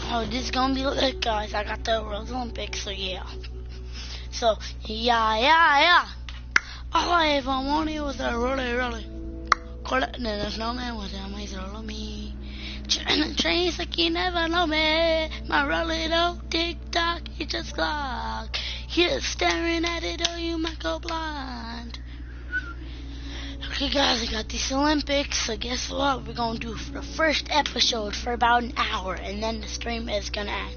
Oh, this is gonna be lit, guys. I got the World Olympics, so yeah. So, yeah. All I ever wanted was a really collecting a snowman was a maze of me. Trains like you never know me. My really don't tick-tock, you just clock. You're staring at it or you might go blind. Okay guys, I got these Olympics, so guess what we're gonna do for the first episode for about an hour, and then the stream is gonna end.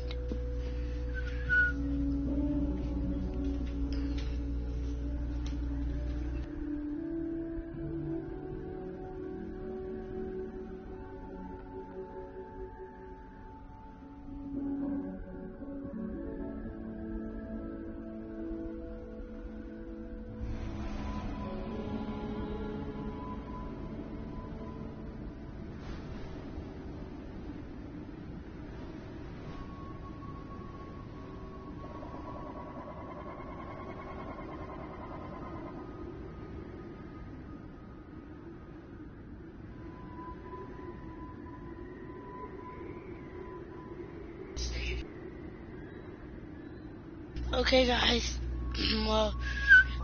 Okay guys, well,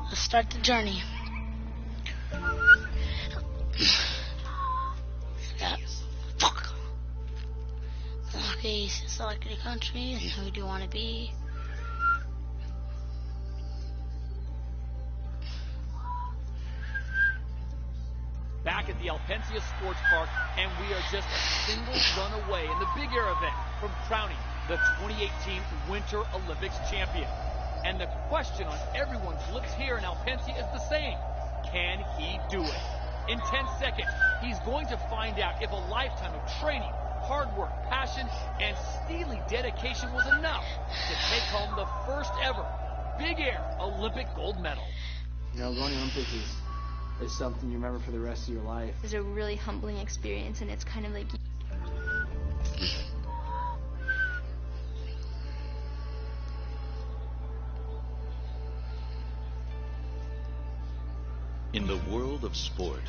let's start the journey. Fuck. Okay, select the country, and who do you want to be? Back at the Alpensia Sports Park, and we are just a single run away in the Big Air event from crowning the 2018 Winter Olympics champion. And the question on everyone's lips here in Alpensia is the same. Can he do it? In 10 seconds, he's going to find out if a lifetime of training, hard work, passion, and steely dedication was enough to take home the first ever Big Air Olympic gold medal. You know, going to Olympics is something you remember for the rest of your life. It's a really humbling experience, and it's kind of like... In the world of sport,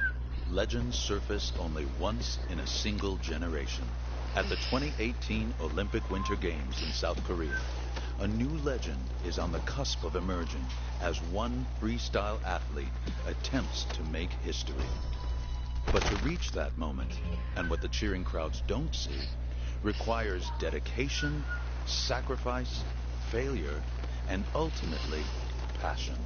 legends surface only once in a single generation. At the 2018 Olympic Winter Games in South Korea, a new legend is on the cusp of emerging as one freestyle athlete attempts to make history. But to reach that moment, and what the cheering crowds don't see, requires dedication, sacrifice, failure, and ultimately, passion.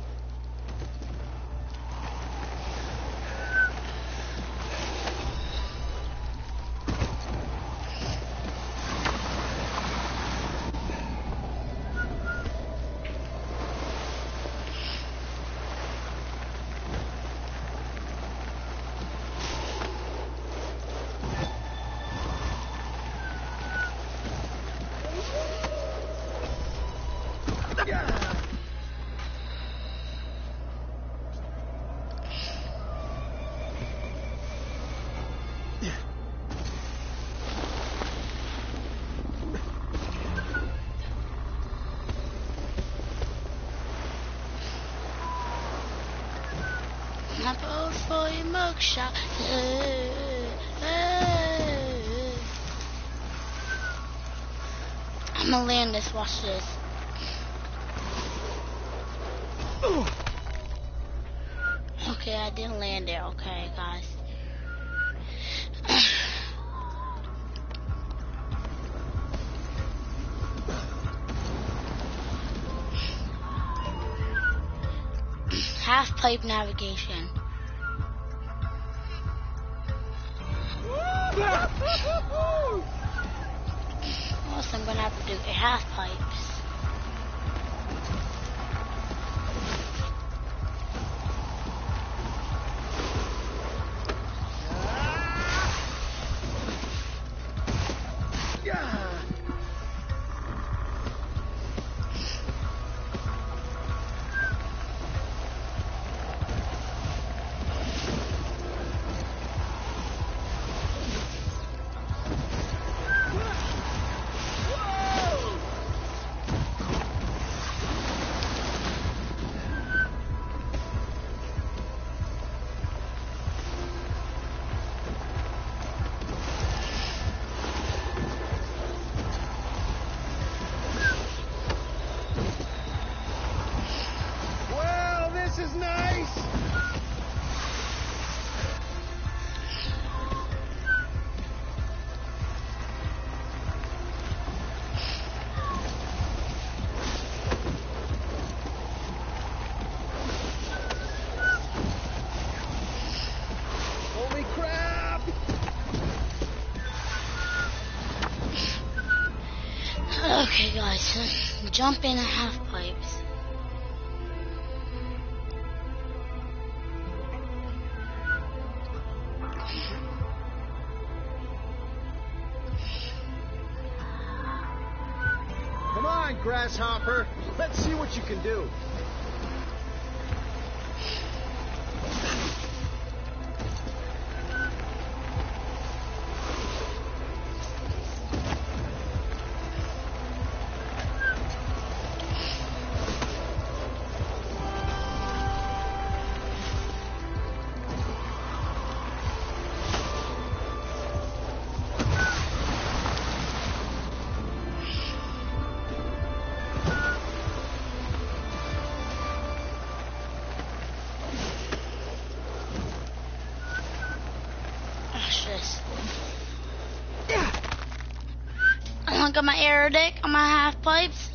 I vote for your mugshot. I'm gonna land this, watch this. Okay, I didn't land there, okay, guys. Half pipe navigation. Also, I'm gonna have to do a half pipes. Okay, guys, jump in half pipes. Come on, Grasshopper. Let's see what you can do. Look at my air deck on my half pipes.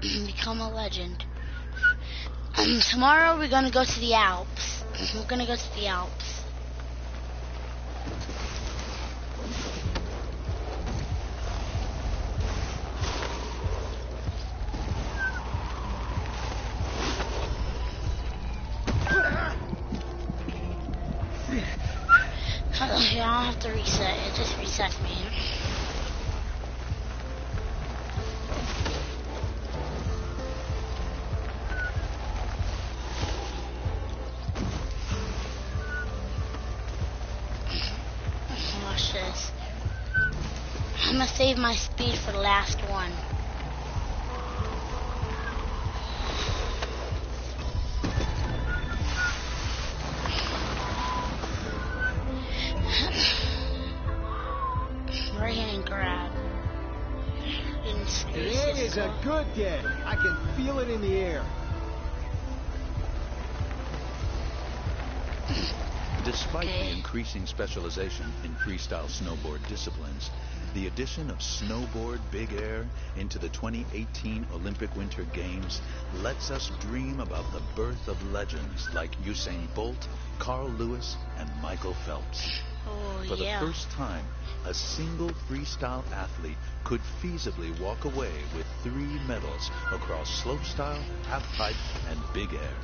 Become a legend. Tomorrow we're gonna go to the Alps. We're gonna go to the Alps. I don't have to reset. It just resets me. Watch this. I'm gonna save my speed for the last one. Right hand and grab. It is a good day. I can feel it in the air. Despite the increasing specialization in freestyle snowboard disciplines, the addition of snowboard big air into the 2018 Olympic Winter Games lets us dream about the birth of legends like Usain Bolt, Carl Lewis, and Michael Phelps. For the first time, a single freestyle athlete could feasibly walk away with 3 medals across slopestyle, halfpipe, and big air.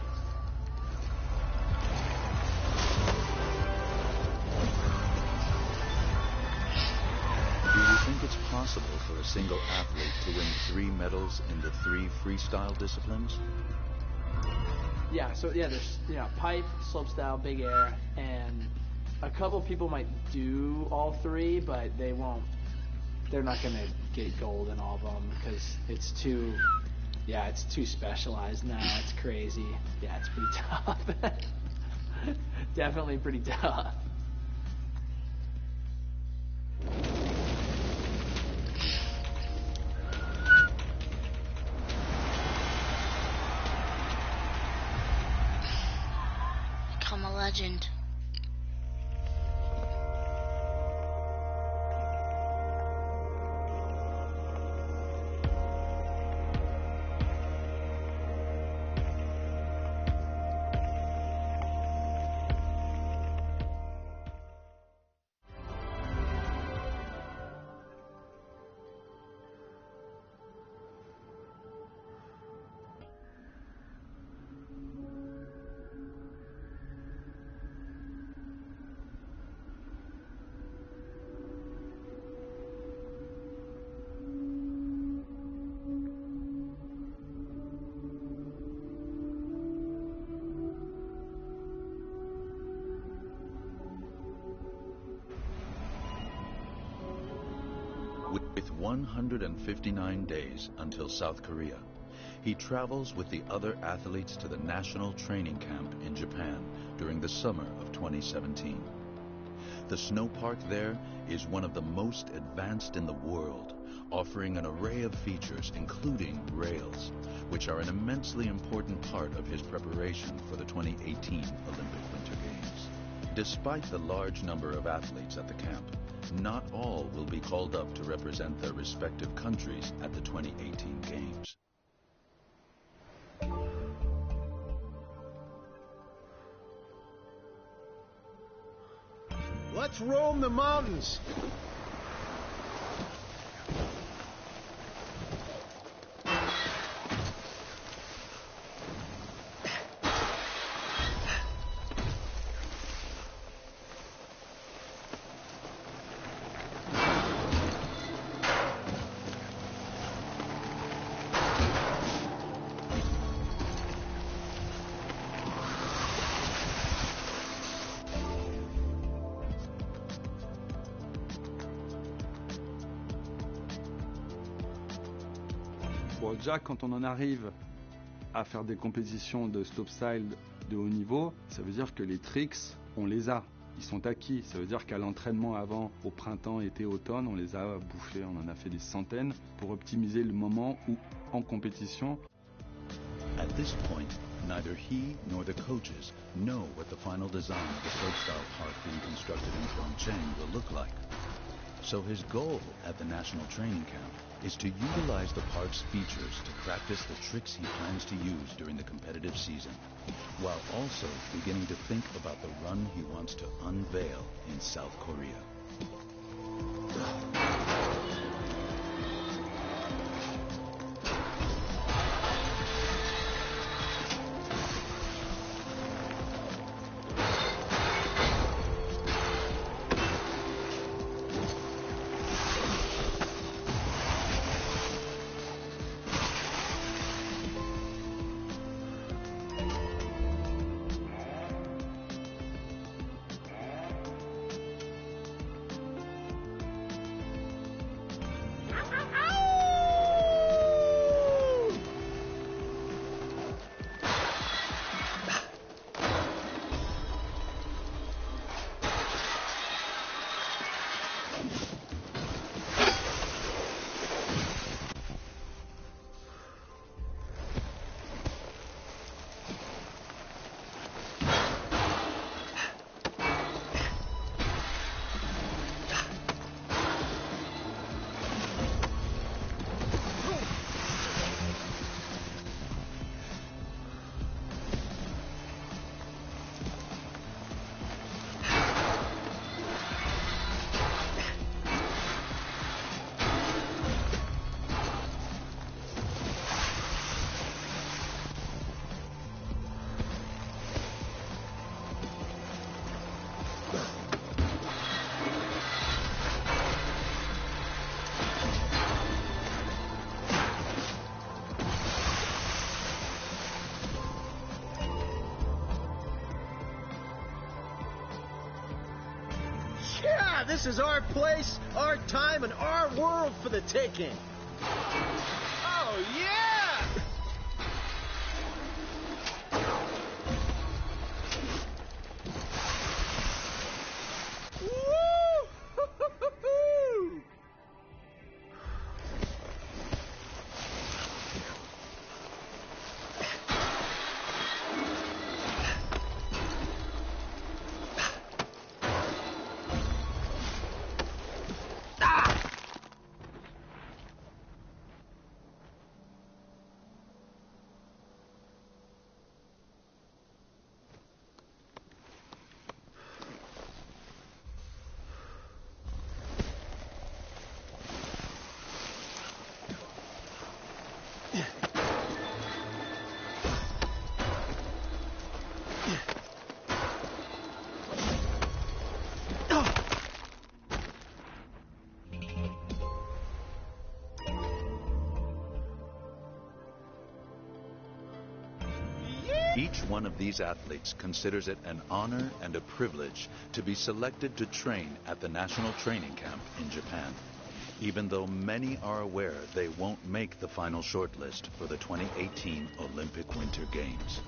Do you think it's possible for a single athlete to win 3 medals in the 3 freestyle disciplines? Yeah, so yeah, there's pipe, slopestyle, big air, and a couple people might do all 3, but they won't. They're not gonna get gold in all of them because it's too specialized now. It's crazy. Yeah, it's pretty tough. Definitely pretty tough. Become a legend. With 159 days until South Korea, he travels with the other athletes to the national training camp in Japan during the summer of 2017. The snow park there is one of the most advanced in the world, offering an array of features including rails, which are an immensely important part of his preparation for the 2018 Olympic Winter Games. Despite the large number of athletes at the camp, not all will be called up to represent their respective countries at the 2018 Games. Let's roam the mountains. Bon, déjà, quand on en arrive à faire des compétitions de slopestyle de haut niveau, ça veut dire que les tricks, on les a. Ils sont acquis. Ça veut dire qu'à l'entraînement avant, au printemps, été, automne, on les a bouffés. On en a fait des centaines pour optimiser le moment où, en compétition. At this point, neither he nor the coaches know what the final design of the slopestyle park being constructed in Pyeongchang will look like. So his goal at the national training camp is to utilize the park's features to practice the tricks he plans to use during the competitive season, while also beginning to think about the run he wants to unveil in South Korea. Yeah, this is our place, our time, and our world for the taking. Oh, yeah! Woo! Each one of these athletes considers it an honor and a privilege to be selected to train at the national training camp in Japan, even though many are aware they won't make the final shortlist for the 2018 Olympic Winter Games.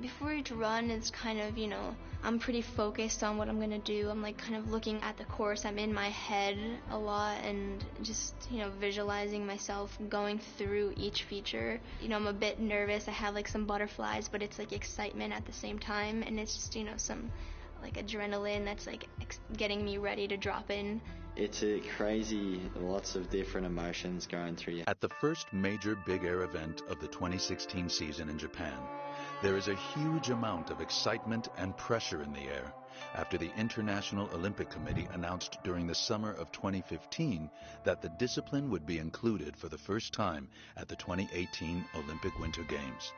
Before each run, it's kind of, you know, I'm pretty focused on what I'm gonna do. I'm like kind of looking at the course. I'm in my head a lot and just, you know, visualizing myself going through each feature. You know, I'm a bit nervous. I have like some butterflies, but it's like excitement at the same time, and it's just, you know, some like adrenaline that's like getting me ready to drop in. It's a crazy, lots of different emotions going through you. At the first major big air event of the 2016 season in Japan, there is a huge amount of excitement and pressure in the air after the International Olympic Committee announced during the summer of 2015 that the discipline would be included for the first time at the 2018 Olympic Winter Games.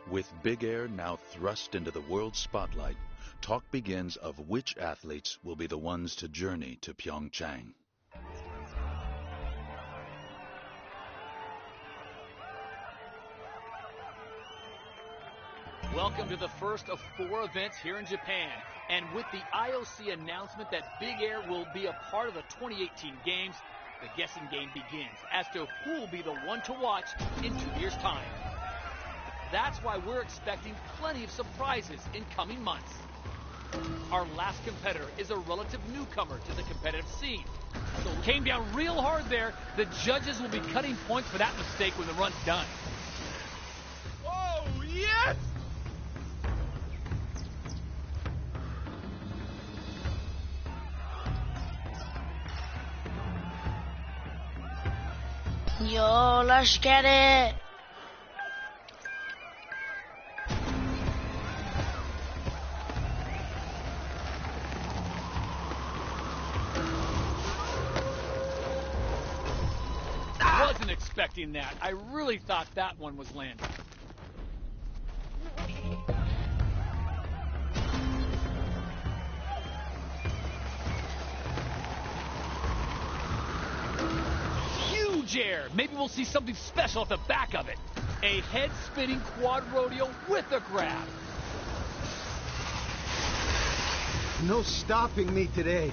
With big air now thrust into the world spotlight, talk begins of which athletes will be the ones to journey to Pyeongchang. Welcome to the first of 4 events here in Japan. And with the IOC announcement that Big Air will be a part of the 2018 Games, the guessing game begins as to who will be the one to watch in 2 years' time. That's why we're expecting plenty of surprises in coming months. Our last competitor is a relative newcomer to the competitive scene. So came down real hard there. The judges will be cutting points for that mistake when the run's done. Oh, yes! Yo, let's get it. Wasn't expecting that. I really thought that one was landing. Huge air. Maybe we'll see something special at the back of it. A head-spinning quad rodeo with a grab. No stopping me today.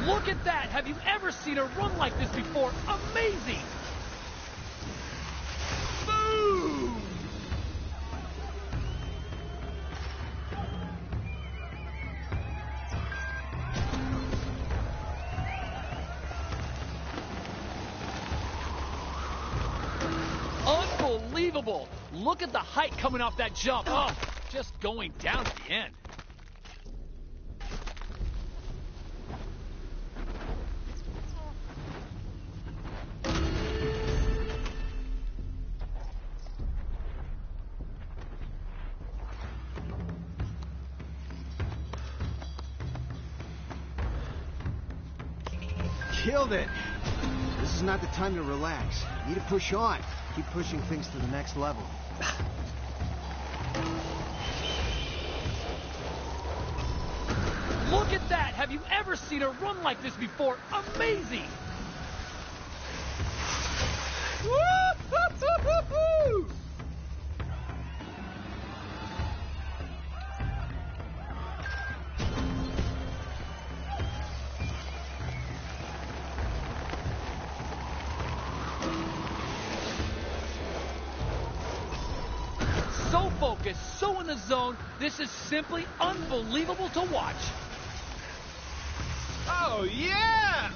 Look at that! Have you ever seen a run like this before? Amazing! Boom! Unbelievable! Look at the height coming off that jump. Oh, just going down at the end. Killed it. This is not the time to relax. You need to push on. Keep pushing things to the next level. Look at that! Have you ever seen a run like this before? Amazing! Woo-hoo-hoo-hoo-hoo! So focused, so in the zone, this is simply unbelievable to watch. Oh, yeah!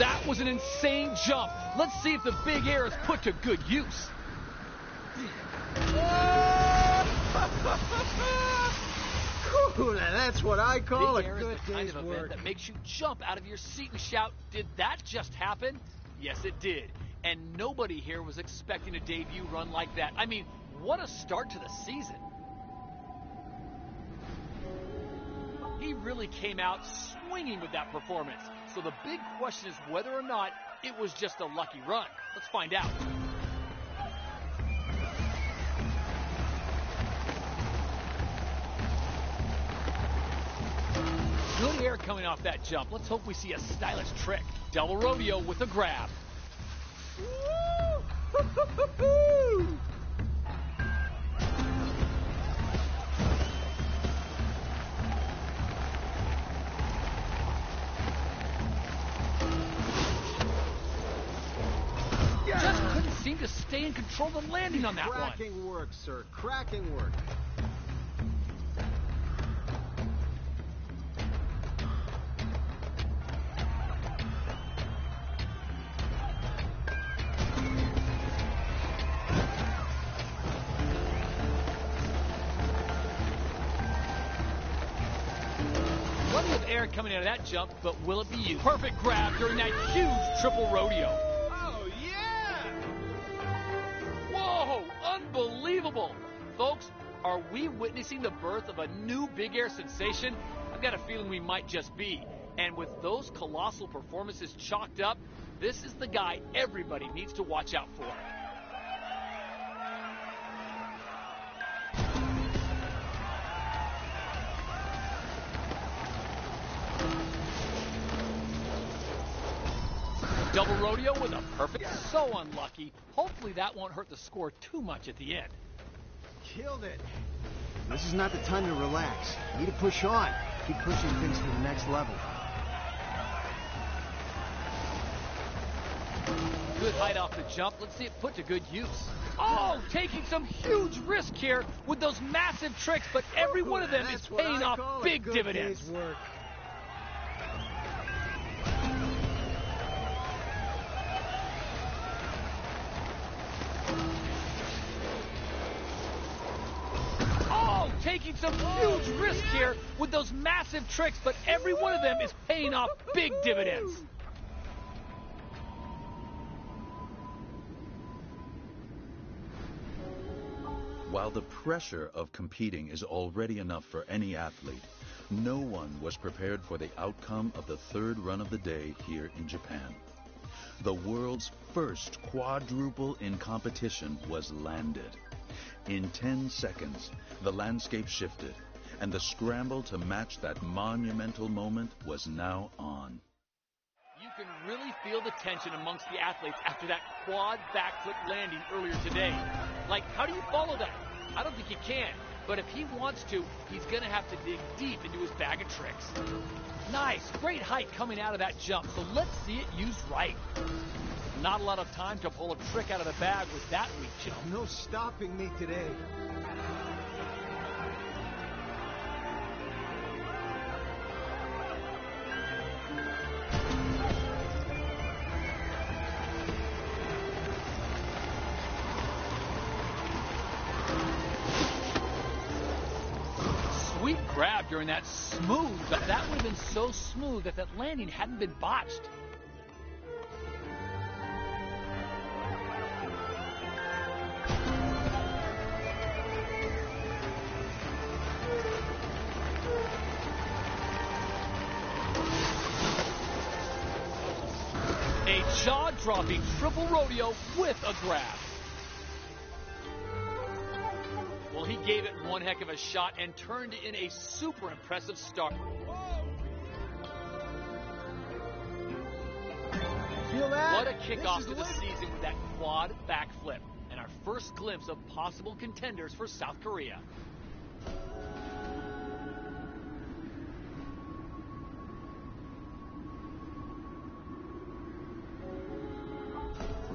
That was an insane jump. Let's see if the big air is put to good use. Ooh, now that's what I call Big a air is good the kind day's of event work. that makes you jump out of your seat and shout, "Did that just happen?" Yes, it did. And nobody here was expecting a debut run like that. I mean, what a start to the season. He really came out swinging with that performance. So the big question is whether or not it was just a lucky run. Let's find out. Good air coming off that jump. Let's hope we see a stylish trick. Double rodeo with a grab. Just couldn't seem to stay in control of the landing on that one. Cracking work, sir. Cracking work. Plenty of air coming out of that jump, but will it be used? Perfect grab during that huge triple rodeo. Oh, yeah! Whoa, unbelievable. Folks, are we witnessing the birth of a new big air sensation? I've got a feeling we might just be. And with those colossal performances chalked up, this is the guy everybody needs to watch out for. Double rodeo with a perfect. So unlucky. Hopefully that won't hurt the score too much at the end. Killed it. This is not the time to relax. You need to push on. Keep pushing things to the next level. Good height off the jump. Let's see it put to good use. Oh, taking some huge risk here with those massive tricks, but every one of them is That's what paying I off call a big good dividends. day's work. Oh, taking some huge risk here with those massive tricks, but every one of them is paying off big dividends. While the pressure of competing is already enough for any athlete, no one was prepared for the outcome of the third run of the day here in Japan. The world's first quadruple in competition was landed. In 10 seconds, the landscape shifted, and the scramble to match that monumental moment was now on. You can really feel the tension amongst the athletes after that quad backflip landing earlier today. Like, how do you follow that? I don't think he can, but if he wants to, he's going to have to dig deep into his bag of tricks. Nice, great height coming out of that jump, so let's see it used right. Not a lot of time to pull a trick out of the bag with that weak jump. No stopping me today. Sweet grab during that smooth. That would have been so smooth if that landing hadn't been botched. A jaw-dropping triple rodeo with a grab. Well, he gave it one heck of a shot and turned in a super impressive start. Feel that? What a kickoff to the season with that quad backflip, and our first glimpse of possible contenders for South Korea.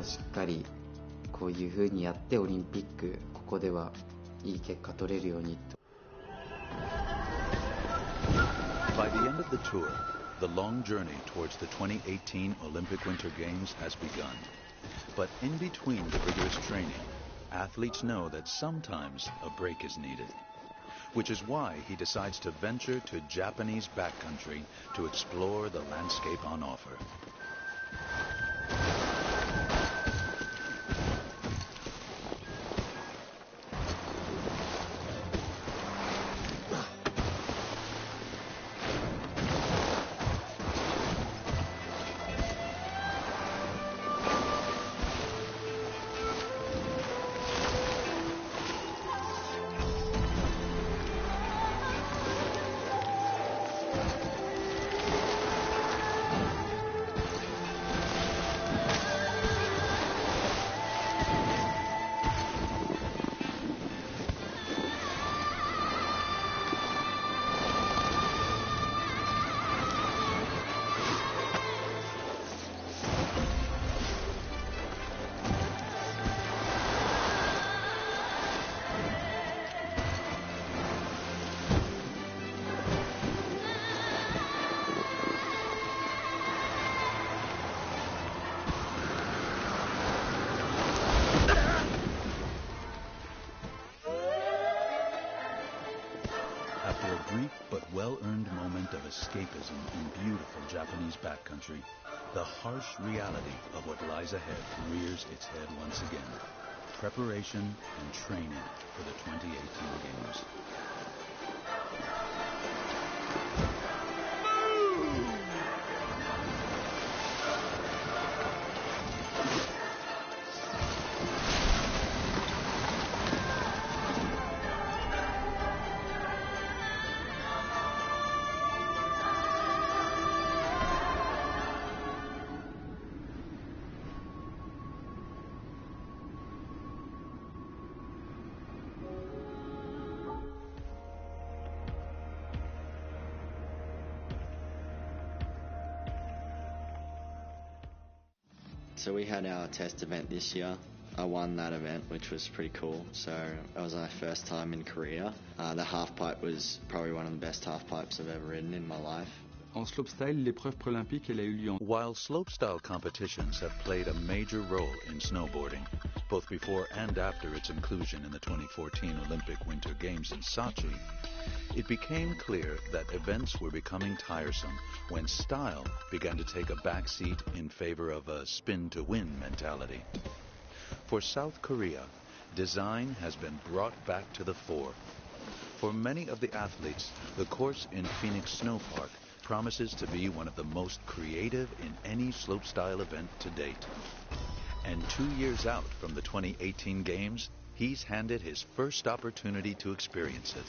しっかりこういう風にやってオリンピックここではいい結果取れるようにと。 By the end of the tour, the long journey towards the 2018 Olympic Winter Games has begun. But in between the rigorous training, athletes know that sometimes a break is needed, which is why he decides to venture to Japanese backcountry to explore the landscape on offer. escapism in beautiful Japanese backcountry, the harsh reality of what lies ahead rears its head once again. Preparation and training for the 2018 Games. So we had our test event this year. I won that event, which was pretty cool. So that was my first time in Korea. The half pipe was probably one of the best half pipes I've ever ridden in my life. En slopestyle, l'épreuve pré-olympique, elle a eu lieu en... While slopestyle competitions have played a major role in snowboarding, both before and after its inclusion in the 2014 Olympic Winter Games in Sochi, it became clear that events were becoming tiresome when style began to take a backseat in favor of a spin-to-win mentality. For South Korea, design has been brought back to the fore. For many of the athletes, the course in Phoenix Snow Park promises to be one of the most creative in any slopestyle event to date. And 2 years out from the 2018 Games, he's handed his first opportunity to experience it.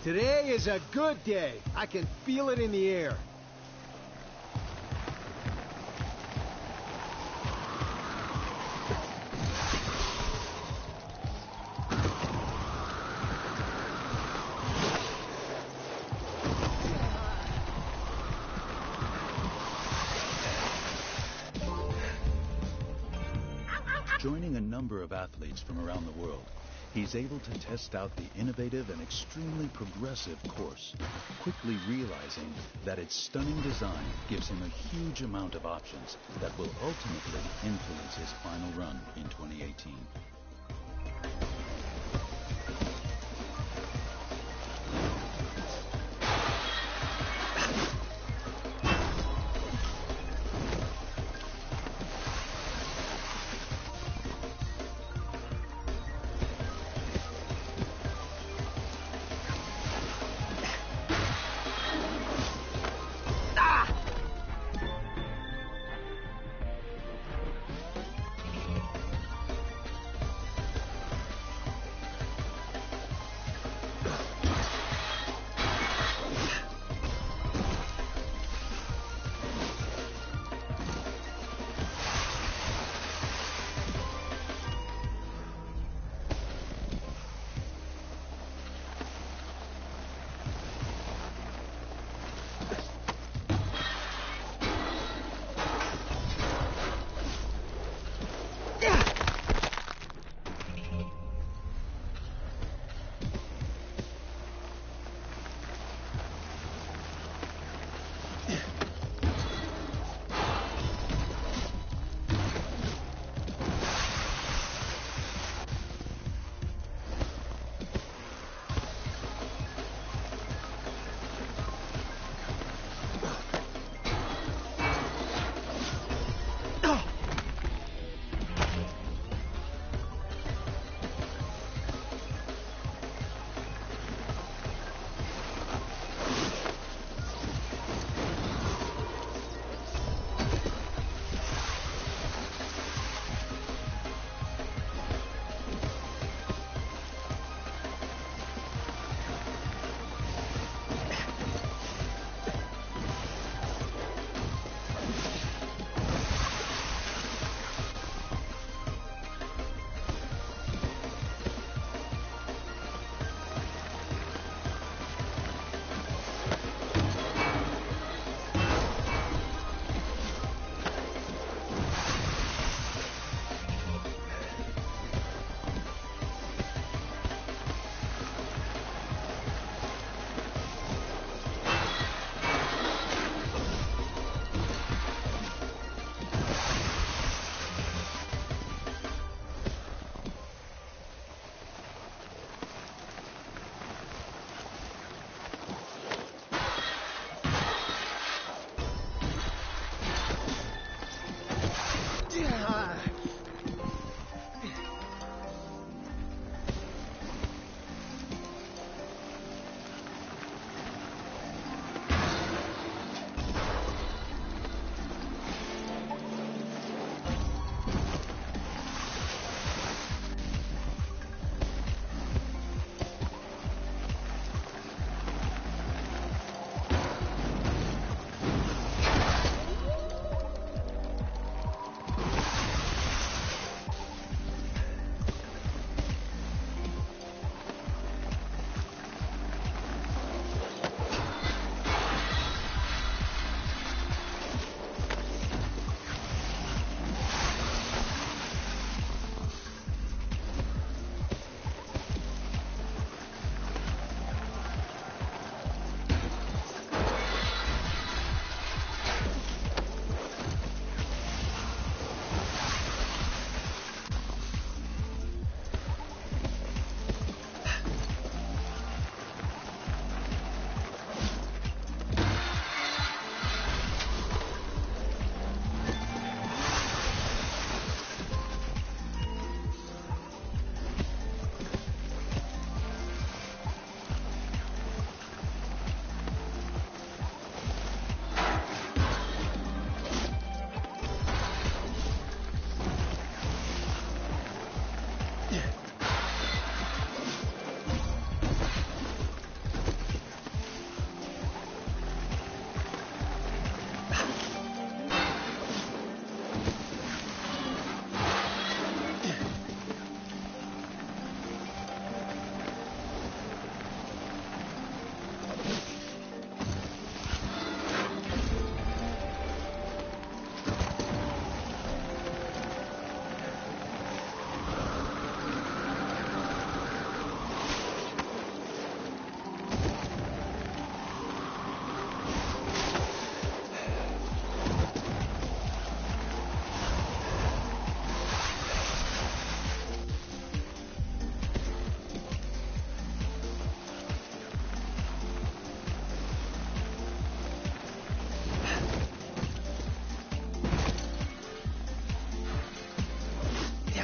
Today is a good day. I can feel it in the air. Joining a number of athletes from around the world, he's able to test out the innovative and extremely progressive course, quickly realizing that its stunning design gives him a huge amount of options that will ultimately influence his final run in 2018.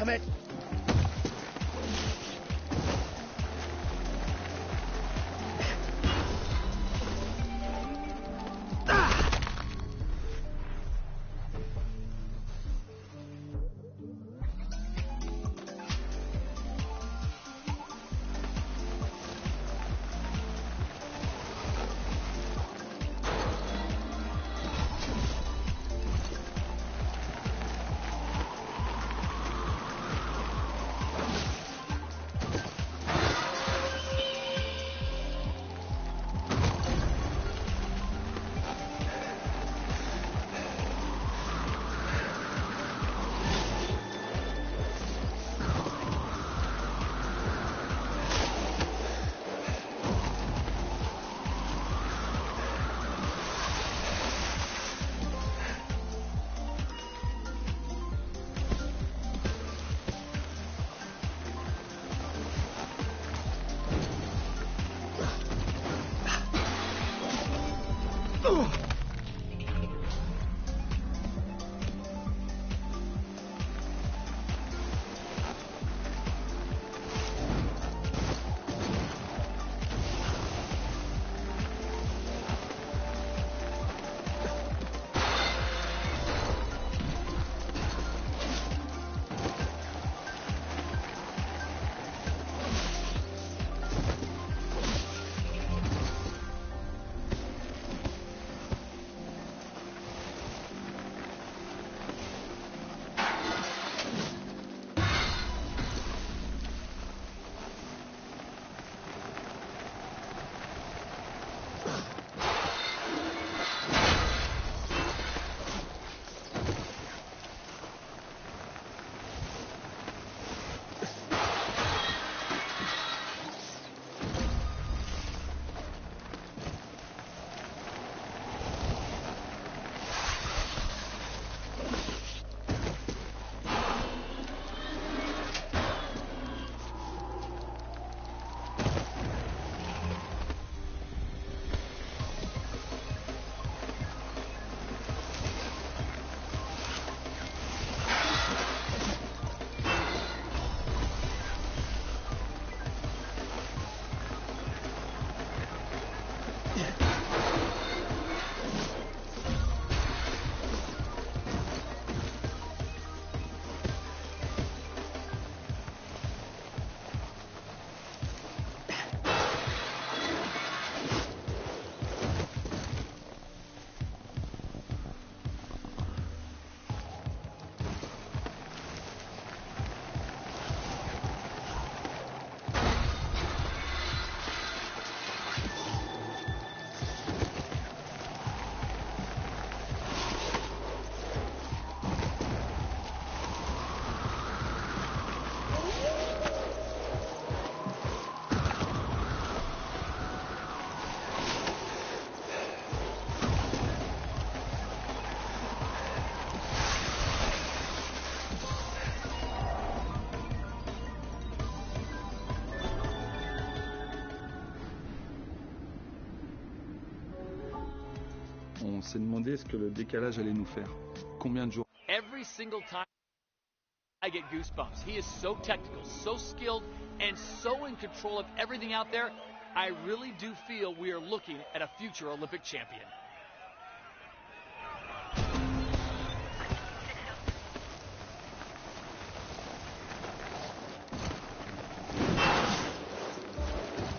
damn it! On s'est demandé ce que le décalage allait nous faire. Combien de jours? Every single time I get goosebumps. He is so technical, so skilled, and so in control of everything out there. I really do feel we are looking at a future Olympic champion.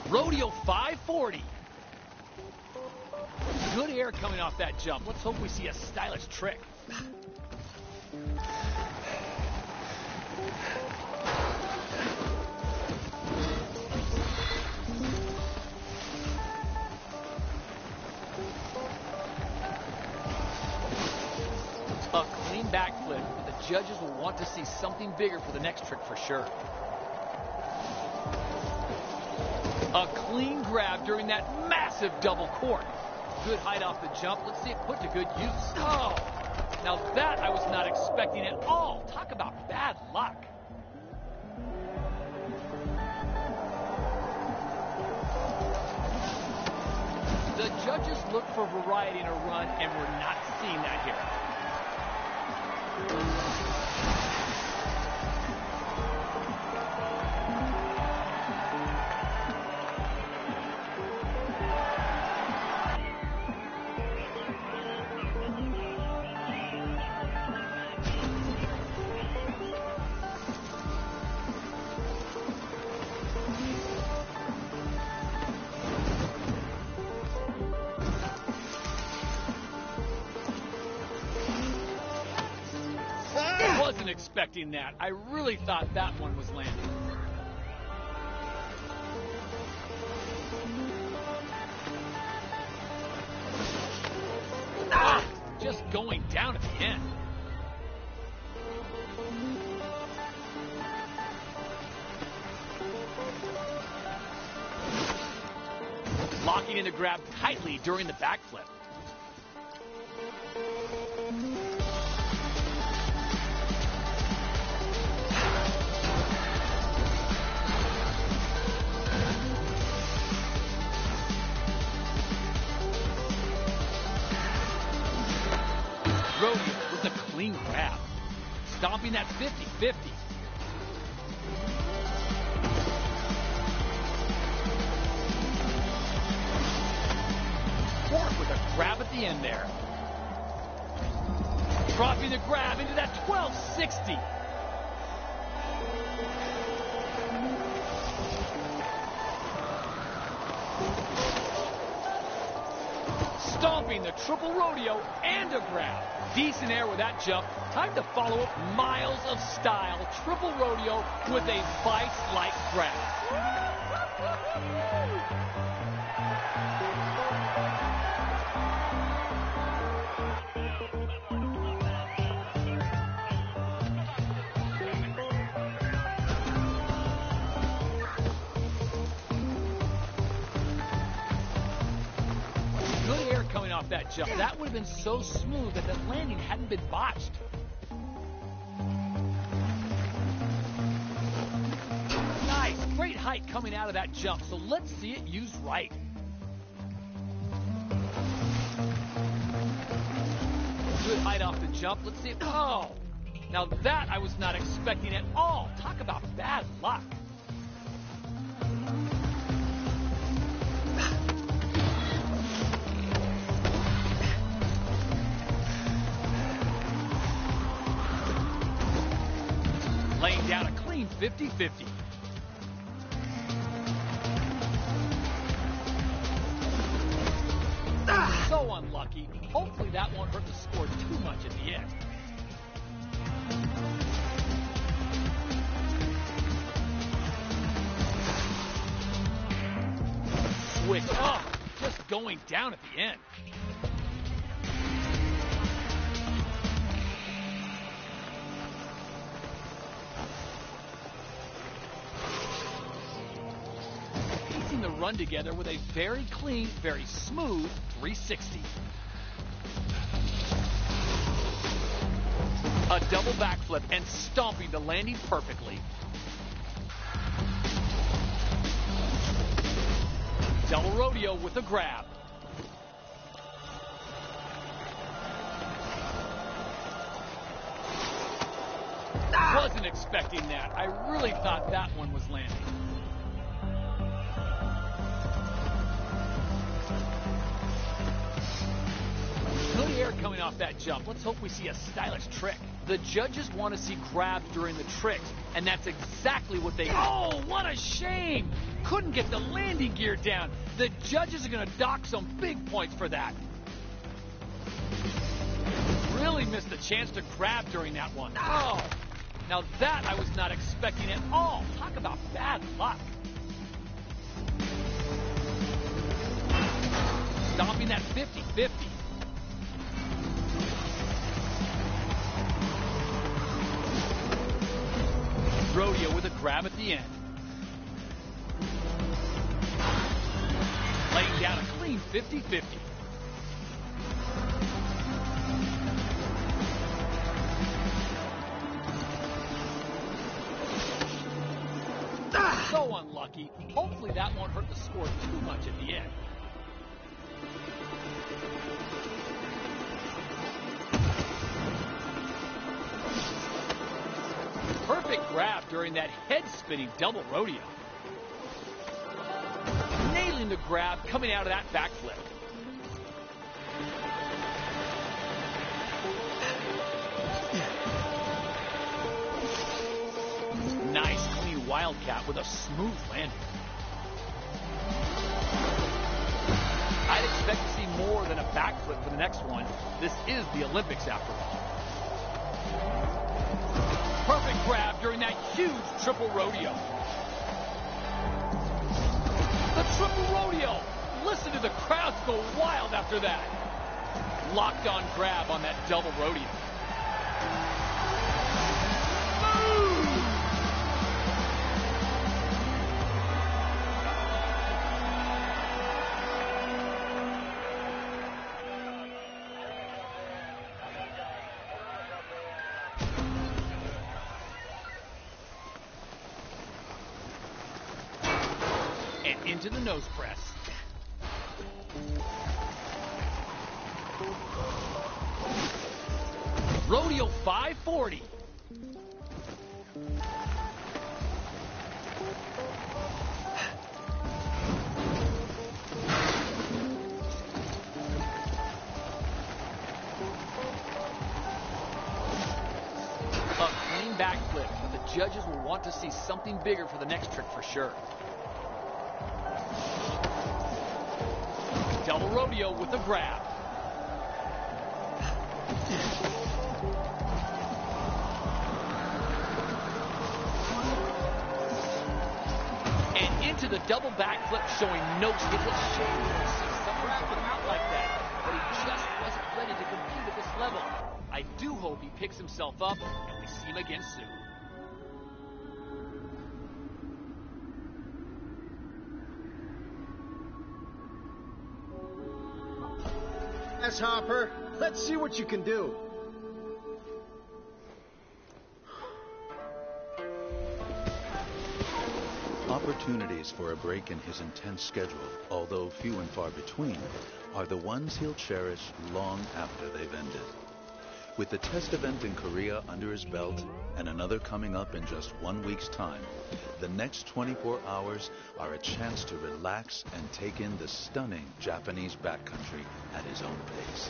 Rodeo 540. Good air coming off that jump. Let's hope we see a stylish trick. A clean backflip. The judges will want to see something bigger for the next trick for sure. A clean grab during that massive double cork. Good height off the jump. Let's see it put to good use. Oh, now that I was not expecting at all. Talk about bad luck. The judges look for variety in a run, and we're not seeing that here. Wasn't expecting that. I really thought that one was landing. Ah, just going down at the end. Locking in the grab tightly during the backflip. Rodeo with a clean grab. Stomping that 50-50. Cork with a grab at the end there. Dropping the grab into that 1260. Stomping the triple rodeo and a grab. Decent air with that jump. Time to follow up miles of style. Triple rodeo with a vice-like grab. That jump. That would have been so smooth that the landing hadn't been botched. Nice, great height coming out of that jump, so let's see it used right. Good height off the jump. Let's see it. Oh, now that I was not expecting at all. Talk about bad luck. Laying down a clean 50-50. So unlucky. Hopefully that won't hurt the score too much at the end. Switch up. Just going down at the end. The run together with a very clean, very smooth 360. A double backflip and stomping the landing perfectly. Double rodeo with a grab. Wasn't expecting that. I really thought that one was landing. Good air coming off that jump. Let's hope we see a stylish trick. The judges want to see grabs during the tricks, and that's exactly what they... Oh, what a shame! Couldn't get the landing gear down. The judges are going to dock some big points for that. Really missed a chance to grab during that one. Oh, now that I was not expecting at all. Talk about bad luck. Stomping that 50-50. Rodeo with a grab at the end. Laying down a clean 50-50. So unlucky. Hopefully that won't hurt the score too much at the end. Perfect grab during that head-spinning double rodeo. Nailing the grab coming out of that backflip. Nice, clean wildcat with a smooth landing. I'd expect to see more than a backflip for the next one. This is the Olympics after all. Perfect grab during that huge triple rodeo. The triple rodeo. Listen to the crowds go wild after that. Locked on grab on that double rodeo. And into the nose press. Rodeo 540. A clean backflip, but the judges will want to see something bigger for the next trick for sure. Double rodeo with a grab. And into the double backflip, showing no. It's a shame to see someone come out like that, but he just wasn't ready to compete at this level. I do hope he picks himself up and we see him again soon. Hopper, let's see what you can do. Opportunities for a break in his intense schedule, although few and far between, are the ones he'll cherish long after they've ended. With the test event in Korea under his belt and another coming up in just 1 week's time, the next 24 hours are a chance to relax and take in the stunning Japanese backcountry at his own pace.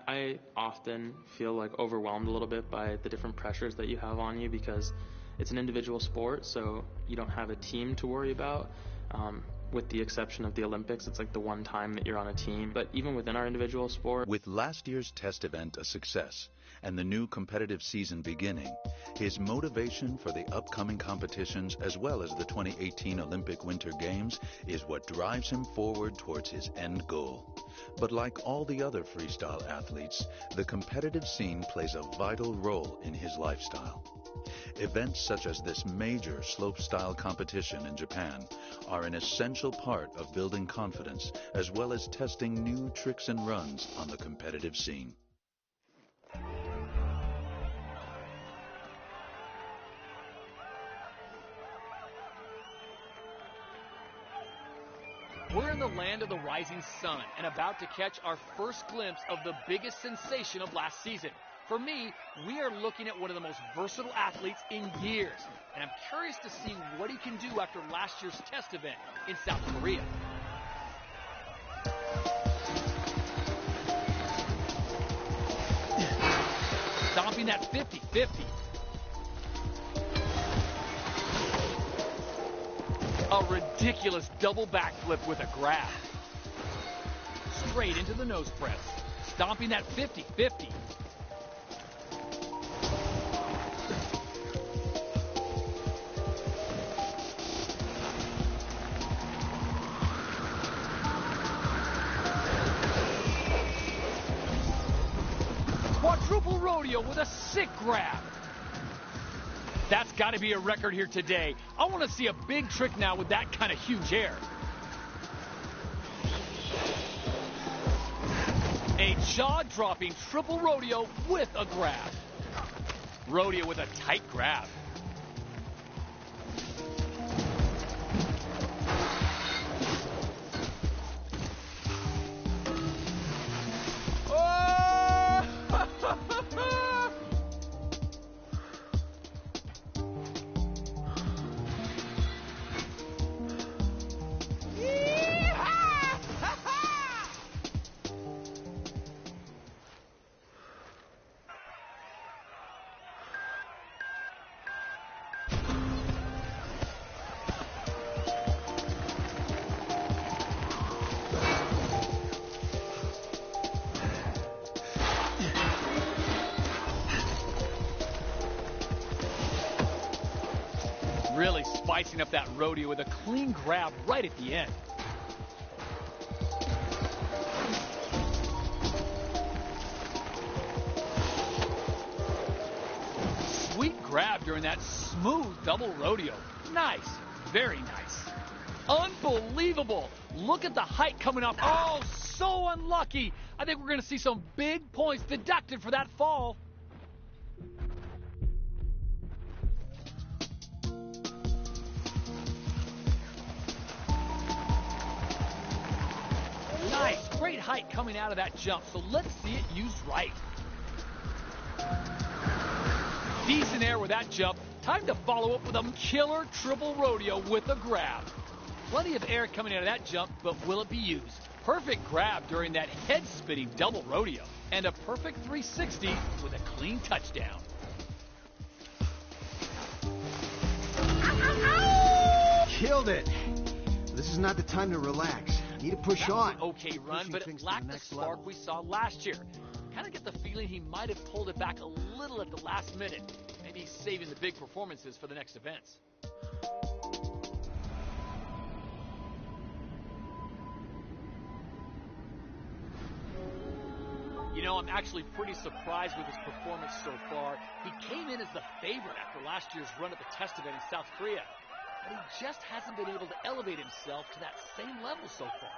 I often feel like overwhelmed a little bit by the different pressures that you have on you because it's an individual sport, so you don't have a team to worry about. With the exception of the Olympics, it's like the one time that you're on a team. But even within our individual sport... With last year's test event a success and the new competitive season beginning, his motivation for the upcoming competitions as well as the 2018 Olympic Winter Games is what drives him forward towards his end goal. But like all the other freestyle athletes, the competitive scene plays a vital role in his lifestyle. Events such as this major slopestyle competition in Japan are an essential part of building confidence as well as testing new tricks and runs on the competitive scene. We're in the land of the rising sun and about to catch our first glimpse of the biggest sensation of last season. For me, we are looking at one of the most versatile athletes in years, and I'm curious to see what he can do after last year's test event in South Korea. Stomping that 50-50. A ridiculous double backflip with a grab. Straight into the nose press. Stomping that 50-50. Quadruple rodeo with a sick grab. That's got to be a record here today. I want to see a big trick now with that kind of huge air. A jaw-dropping triple rodeo with a grab. Rodeo with a tight grab. Really spicing up that rodeo with a clean grab right at the end. Sweet grab during that smooth double rodeo. Nice, very nice. Unbelievable. Look at the height coming up. Oh, so unlucky. I think we're going to see some big points deducted for that fall. Nice, great height coming out of that jump, so let's see it used right. Decent air with that jump. Time to follow up with a killer triple rodeo with a grab. Plenty of air coming out of that jump, but will it be used? Perfect grab during that head-spinning double rodeo. And a perfect 360 with a clean touchdown. Killed it. This is not the time to relax. Need to push on. Okay run, but it lacked the spark we saw last year. Kind of get the feeling he might have pulled it back a little at the last minute. Maybe he's saving the big performances for the next events. You know, I'm actually pretty surprised with his performance so far. He came in as the favorite after last year's run at the test event in South Korea. But he just hasn't been able to elevate himself to that same level so far.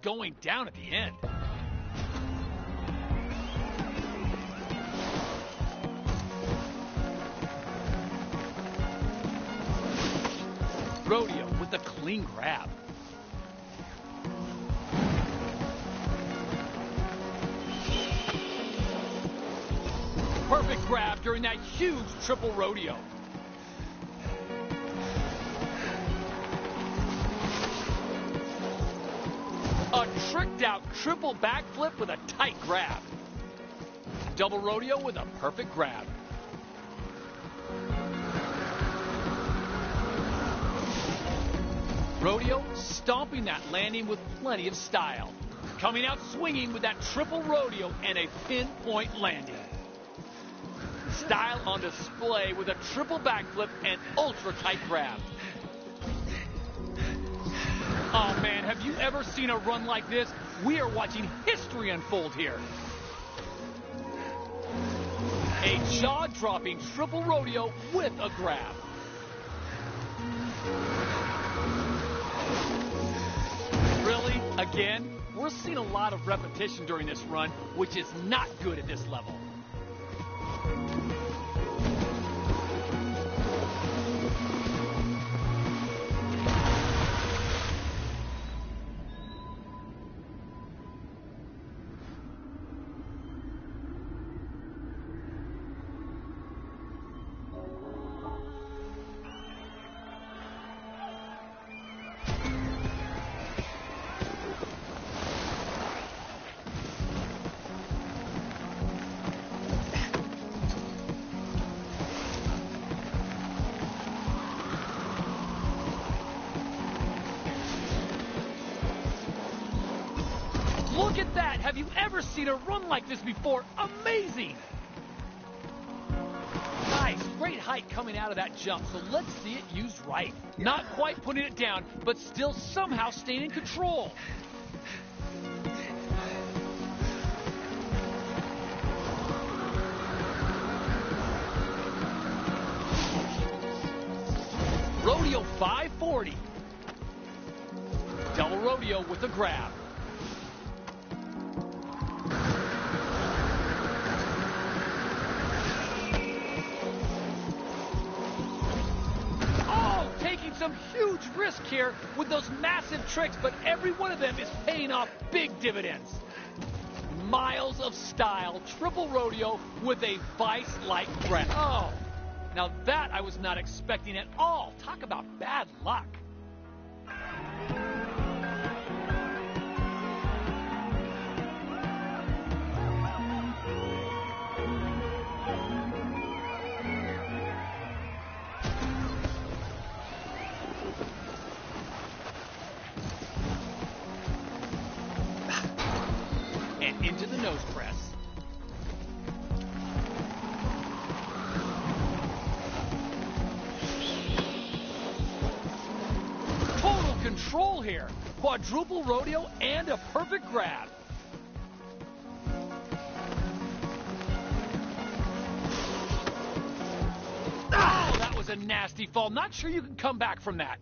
Going down at the end. Rodeo with a clean grab. Perfect grab during that huge triple rodeo. A tricked out triple backflip with a tight grab. Double rodeo with a perfect grab. Rodeo stomping that landing with plenty of style. Coming out swinging with that triple rodeo and a pinpoint landing. Style on display with a triple backflip and ultra tight grab. Oh man, have you ever seen a run like this? We are watching history unfold here. A jaw-dropping triple rodeo with a grab. Really? Again? We're seeing a lot of repetition during this run, which is not good at this level. Look at that! Have you ever seen a run like this before? Amazing! Nice, great height coming out of that jump, so let's see it used right. Not quite putting it down, but still somehow staying in control. Rodeo 540. Double rodeo with a grab. Some huge risk here with those massive tricks, but every one of them is paying off big dividends. Miles of style, triple rodeo with a vice-like grab. Oh, now that I was not expecting at all. Talk about bad luck. Into the nose press. Total control here. Quadruple rodeo and a perfect grab. Oh, that was a nasty fall. Not sure you can come back from that.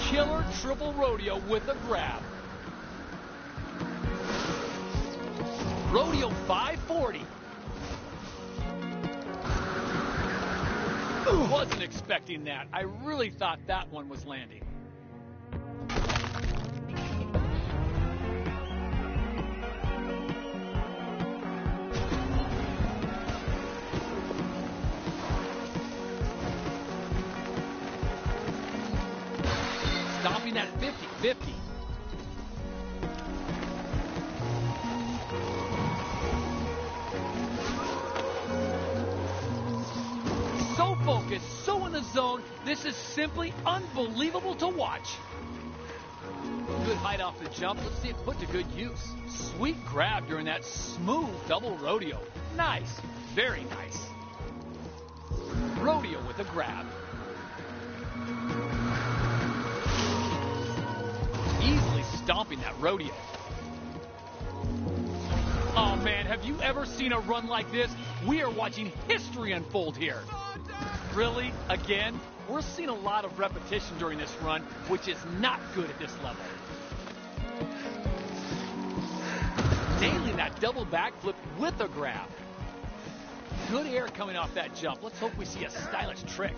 Killer triple rodeo with a grab. Rodeo 540. Wasn't expecting that. I really thought that one was landing. Stopping at 50-50. So focused, so in the zone, this is simply unbelievable to watch. Good height off the jump. Let's see it put to good use. Sweet grab during that smooth double rodeo. Nice, very nice. Rodeo with a grab. Easily stomping that rodeo. Oh man, have you ever seen a run like this? We are watching history unfold here. Really? Again? We're seeing a lot of repetition during this run, which is not good at this level. Nailing that double backflip with a grab. Good air coming off that jump. Let's hope we see a stylish trick.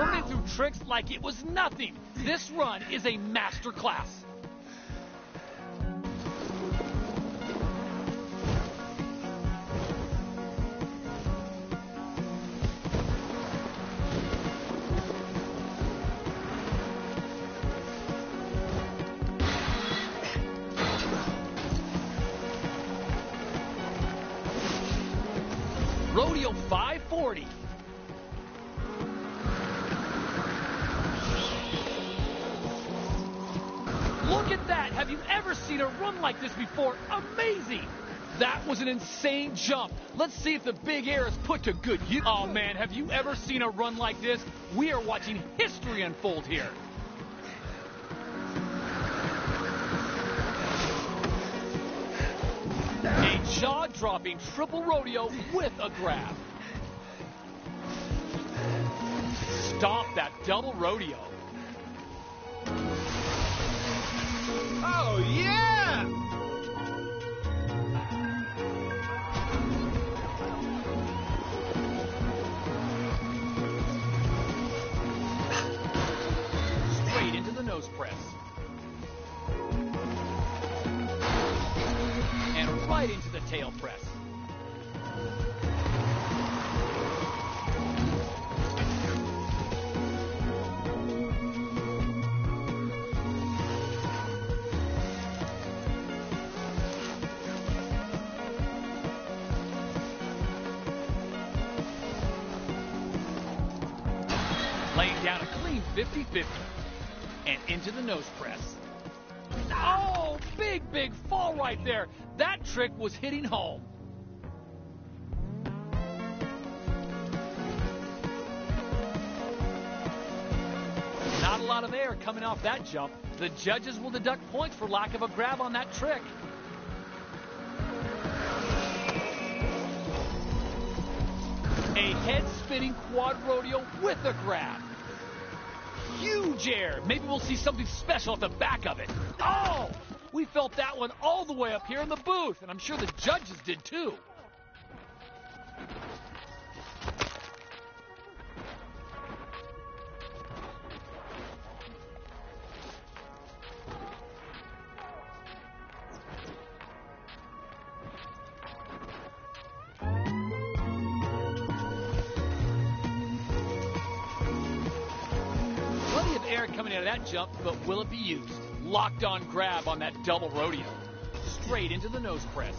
burning through tricks like it was nothing. This run is a masterclass. Rodeo 540. Look at that. Have you ever seen a run like this before? Amazing. That was an insane jump. Let's see if the big air is put to good use. Oh, man, have you ever seen a run like this? We are watching history unfold here. A jaw-dropping triple rodeo with a grab. Stomp that double rodeo. Oh, yeah! Straight into the nose press. And right into the tail press. Laying down a clean 50-50 and into the nose press. Oh, big fall right there. That trick was hitting home. Not a lot of air coming off that jump. The judges will deduct points for lack of a grab on that trick. A head-spinning quad rodeo with a grab. Huge air. Maybe we'll see something special at the back of it. Oh! We felt that one all the way up here in the booth, and I'm sure the judges did too. Plenty of air coming out of that jump, but will it be used? Locked on grab on that double rodeo. Straight into the nose press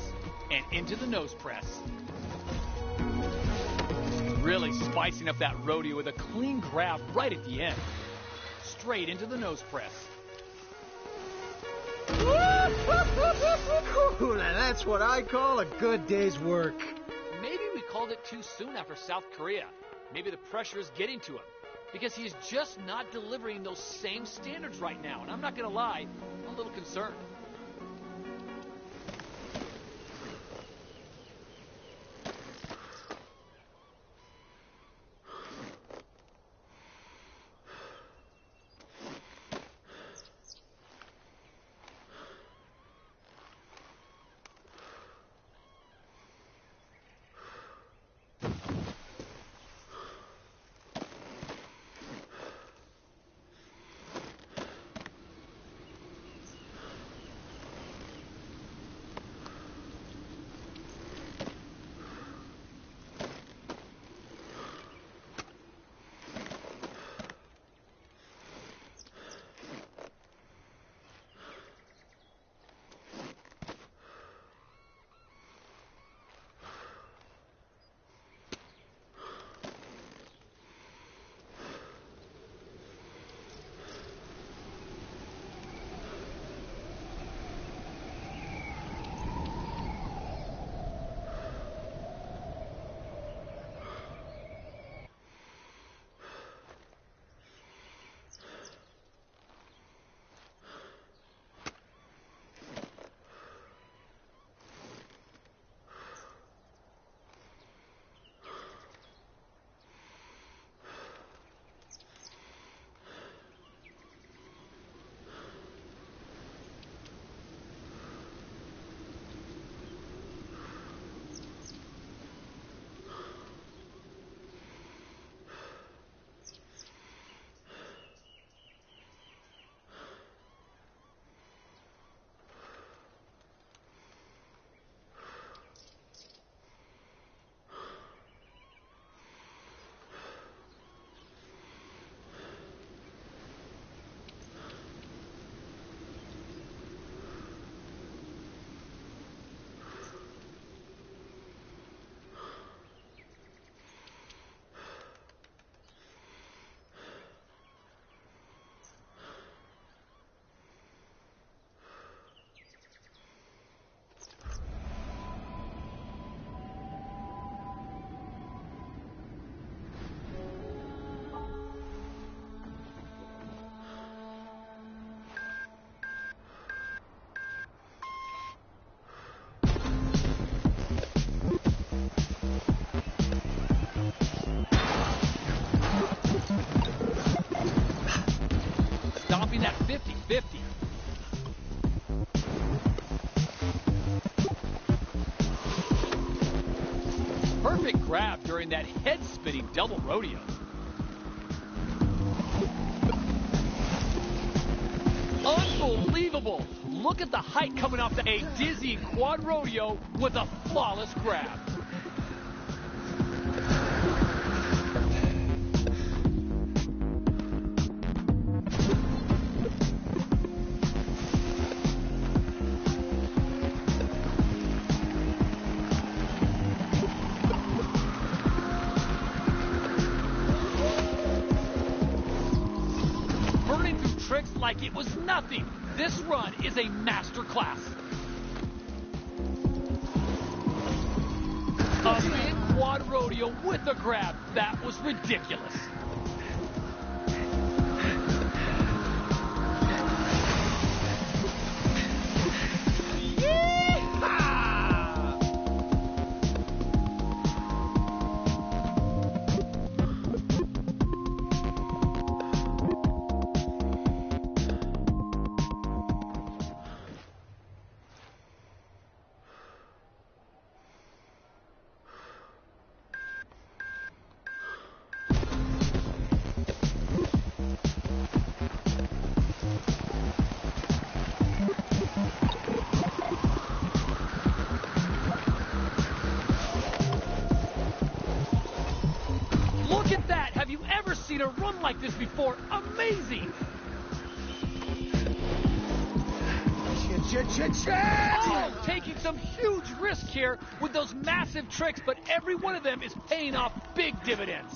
and into the nose press. Really spicing up that rodeo with a clean grab right at the end. Straight into the nose press. Ooh, now that's what I call a good day's work. Maybe we called it too soon after South Korea. Maybe the pressure is getting to him, because he's just not delivering those same standards right now. And I'm not going to lie, I'm a little concerned. 50. Perfect grab during that head-spinning double rodeo. Unbelievable. Look at the height coming off a dizzying quad rodeo with a flawless grab. Burning through tricks like it was nothing. This run is a master class. A big quad rodeo with a grab. That was ridiculous. Look at that! Have you ever seen a run like this before? Amazing! Oh, taking some huge risk here with those massive tricks, but every one of them is paying off big dividends.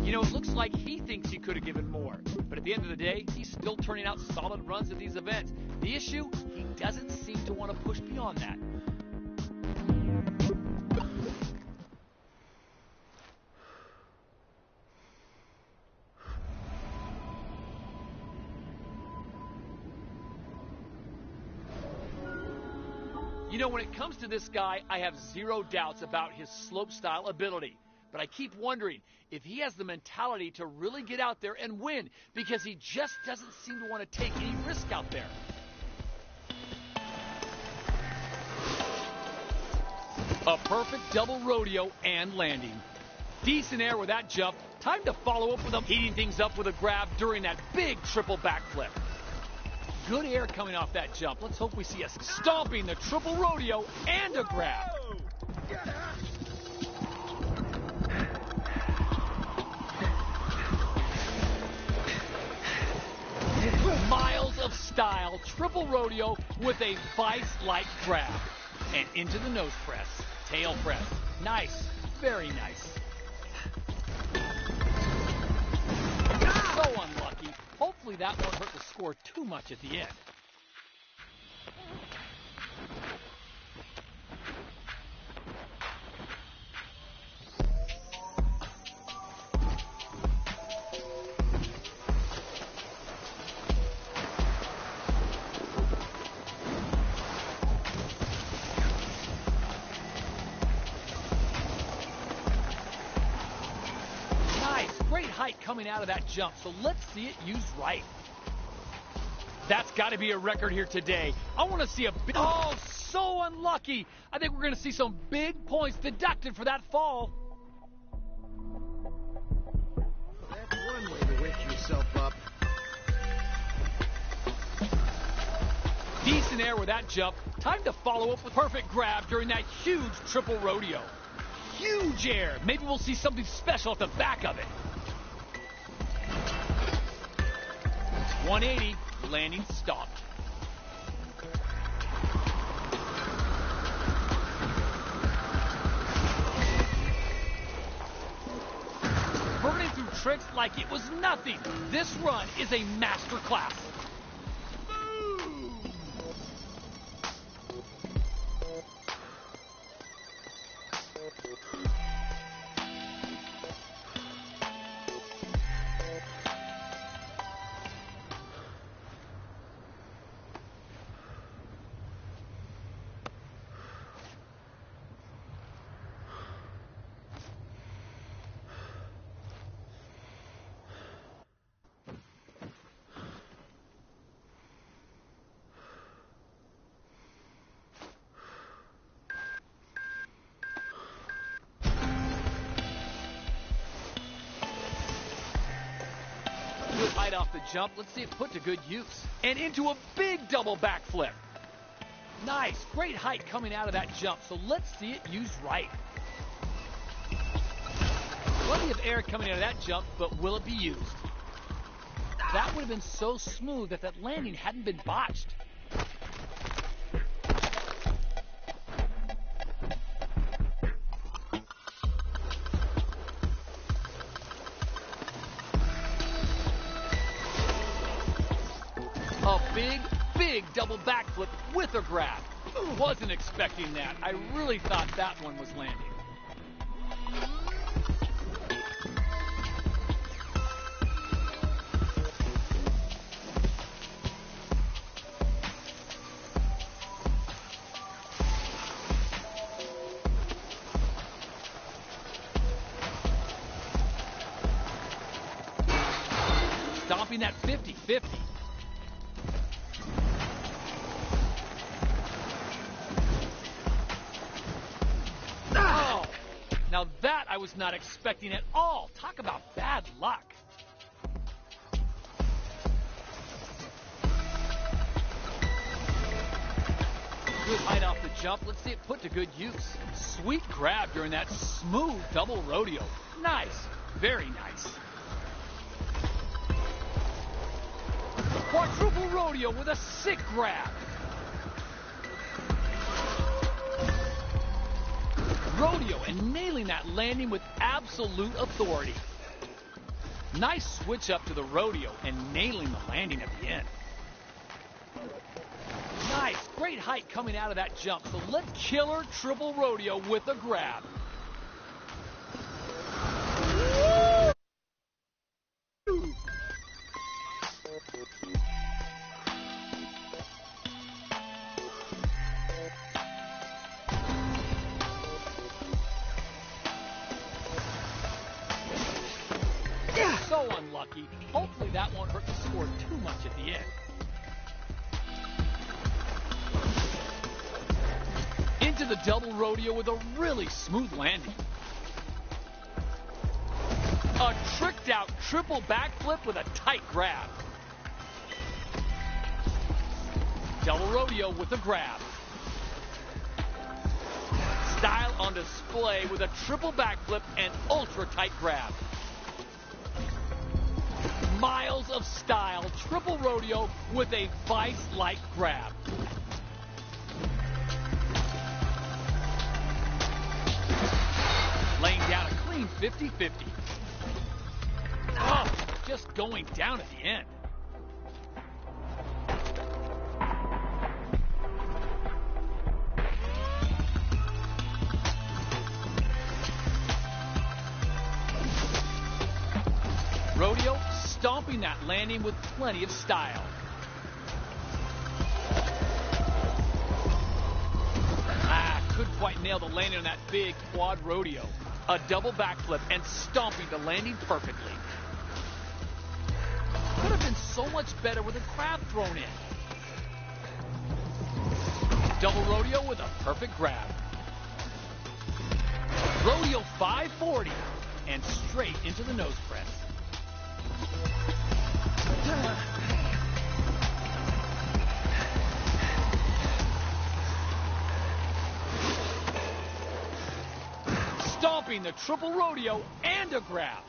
You know, it looks like he thinks he could have given more, but at the end of the day, he's still turning out solid runs at these events. The issue, he doesn't seem to want to push beyond that. You know, when it comes to this guy, I have zero doubts about his slopestyle ability. But I keep wondering if he has the mentality to really get out there and win, because he just doesn't seem to want to take any risk out there. A perfect double rodeo and landing. Decent air with that jump. Time to follow up with him, heating things up with a grab during that big triple backflip. Good air coming off that jump. Let's hope we see us stomping the triple rodeo and a grab. Miles of style, triple rodeo with a vice-like grab. And into the nose press, tail press. Nice, very nice. So unlucky. Hopefully that won't hurt the score too much at the end. Great height coming out of that jump, so let's see it used right. That's got to be a record here today. I want to see a big... Oh, so unlucky. I think we're going to see some big points deducted for that fall. That's one way to wake yourself up. Decent air with that jump. Time to follow up with perfect grab during that huge triple rodeo. Huge air. Maybe we'll see something special at the back of it. 180, landing stopped. Burning through tricks like it was nothing. This run is a master class. height off the jump. Let's see it put to good use. And into a big double backflip. Nice, great height coming out of that jump, so let's see it used right. Plenty of air coming out of that jump, but will it be used? That would have been so smooth that that landing hadn't been botched. A big double backflip with a grab. Wasn't expecting that. I really thought that one was landing. Stomping that 50-50. Oh, now that I was not expecting at all. Talk about bad luck. Good height off the jump. Let's see it put to good use. Sweet grab during that smooth double rodeo. Nice. Very nice. Quadruple rodeo with a sick grab. Rodeo and nailing that landing with absolute authority. Nice switch up to the rodeo and nailing the landing at the end. Nice, great height coming out of that jump. So let's killer triple rodeo with a grab. So unlucky. Hopefully that won't hurt the score too much at the end. Into the double rodeo with a really smooth landing. A tricked out triple backflip with a tight grab. Double rodeo with a grab. Style on display with a triple backflip and ultra tight grab. Miles of style, triple rodeo with a vice-like grab. Laying down a clean 50-50. Oh, just going down at the end. Rodeo stomping that landing with plenty of style. Couldn't quite nail the landing on that big quad rodeo. A double backflip and stomping the landing perfectly. Could have been so much better with a crab thrown in. Double rodeo with a perfect grab. Rodeo 540 and straight into the nose press. Stomping the triple rodeo and a grab.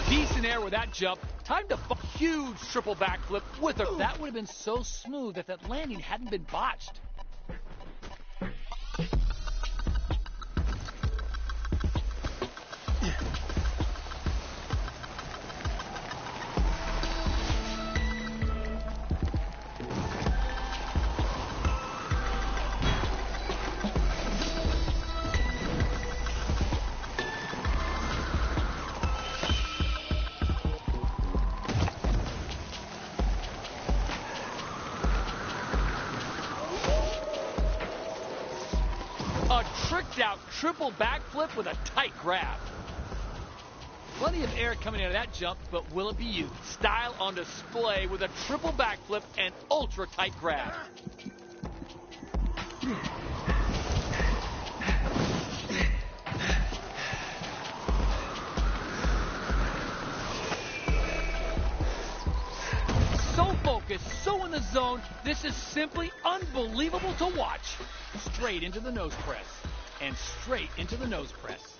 Decent air with that jump. Time to huge triple backflip with her. That would have been so smooth that that landing hadn't been botched. tricked out triple backflip with a tight grab. Plenty of air coming out of that jump, but will it be used? Style on display with a triple backflip and ultra tight grab. So focused, so in the zone, this is simply unbelievable to watch. Straight into the nose press, and straight into the nose press.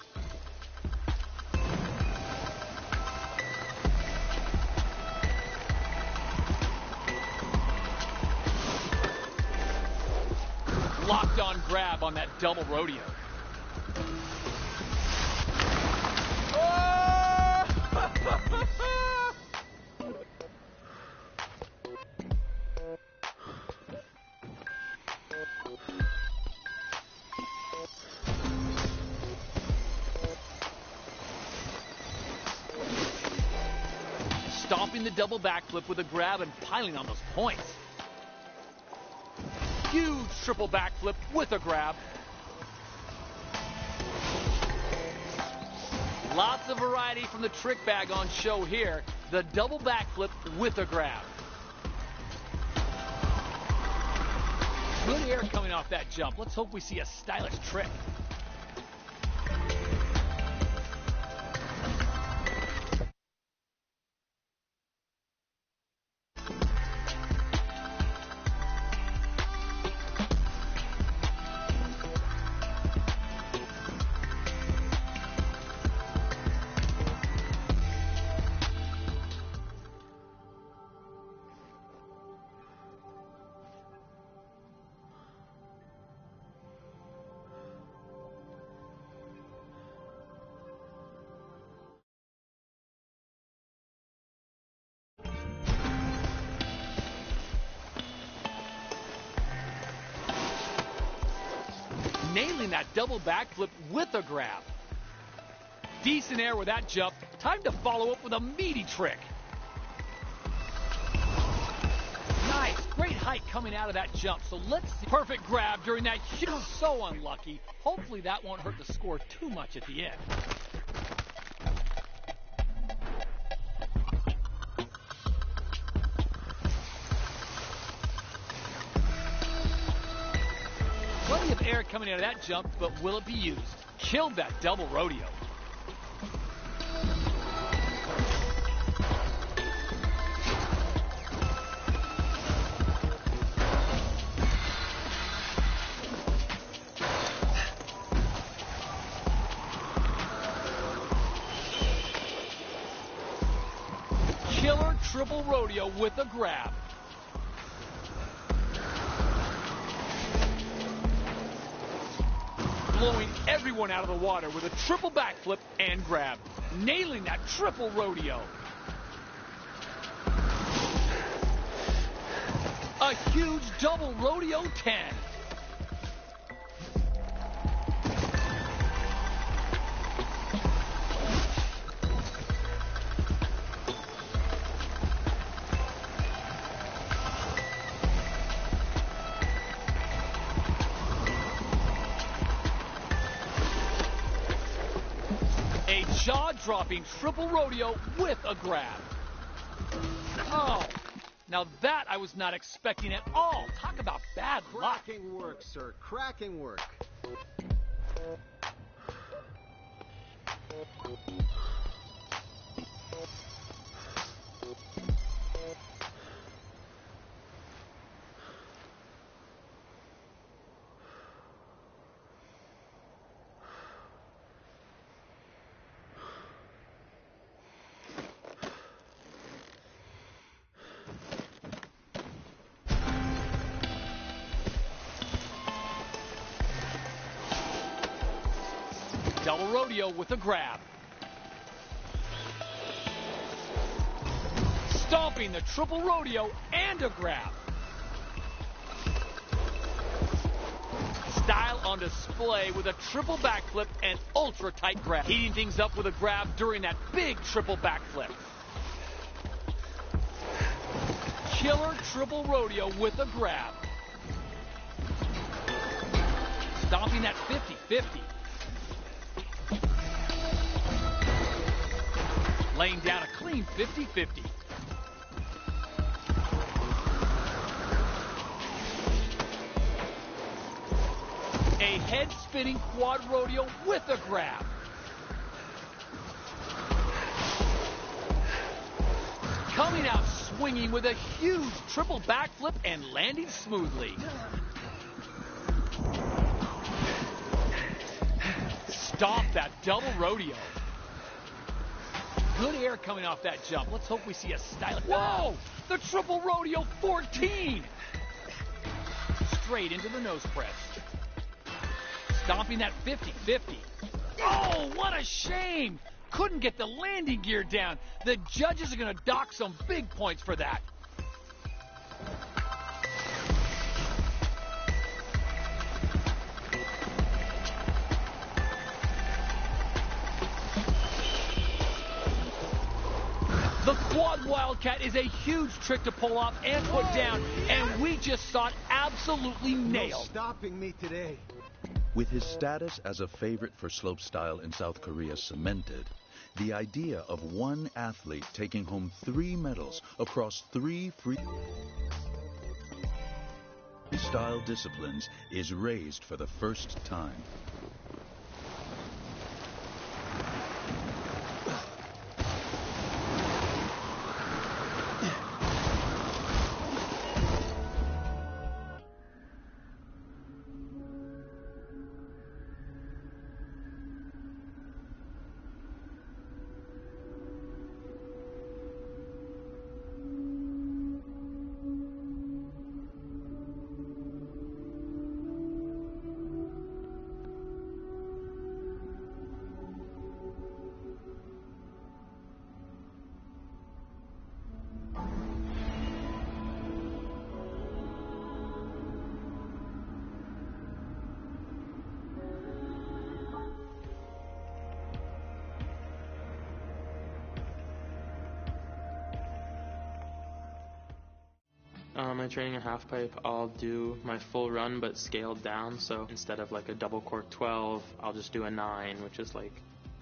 Locked on grab on that double rodeo. Stomping the double backflip with a grab and piling on those points. Huge triple backflip with a grab. Lots of variety from the trick bag on show here. The double backflip with a grab. Good air coming off that jump. Let's hope we see a stylish trick. Nailing that double backflip with a grab. Decent air with that jump. Time to follow up with a meaty trick. Nice, great height coming out of that jump. So let's see. Perfect grab during that. So unlucky. Hopefully that won't hurt the score too much at the end. Plenty of air coming out of that jump, but will it be used? Killed that double rodeo. Killer triple rodeo with a grab. Blowing everyone out of the water with a triple backflip and grab. Nailing that triple rodeo. A huge double rodeo 10. A jaw-dropping triple rodeo with a grab. Oh, now that I was not expecting at all. Talk about bad luck. Cracking work, sir. Cracking work. Double rodeo with a grab. Stomping the triple rodeo and a grab. Style on display with a triple backflip and ultra tight grab. Heating things up with a grab during that big triple backflip. Killer triple rodeo with a grab. stomping that 50-50. Laying down a clean 50-50. A head-spinning quad rodeo with a grab. Coming out swinging with a huge triple backflip and landing smoothly. Stomp that double rodeo. Good air coming off that jump. Let's hope we see a stylish... Whoa! The triple rodeo 14! Straight into the nose press. Stomping that 50-50. Oh, what a shame! Couldn't get the landing gear down. The judges are going to dock some big points for that. The quad wildcat is a huge trick to pull off and put down, and we just saw it absolutely nailed. No stopping me today. With his status as a favorite for slopestyle in South Korea cemented, the idea of one athlete taking home 3 medals across 3 freestyle disciplines is raised for the first time. My training in halfpipe, I'll do my full run but scaled down. So instead of like a double cork 12, I'll just do a 9, which is like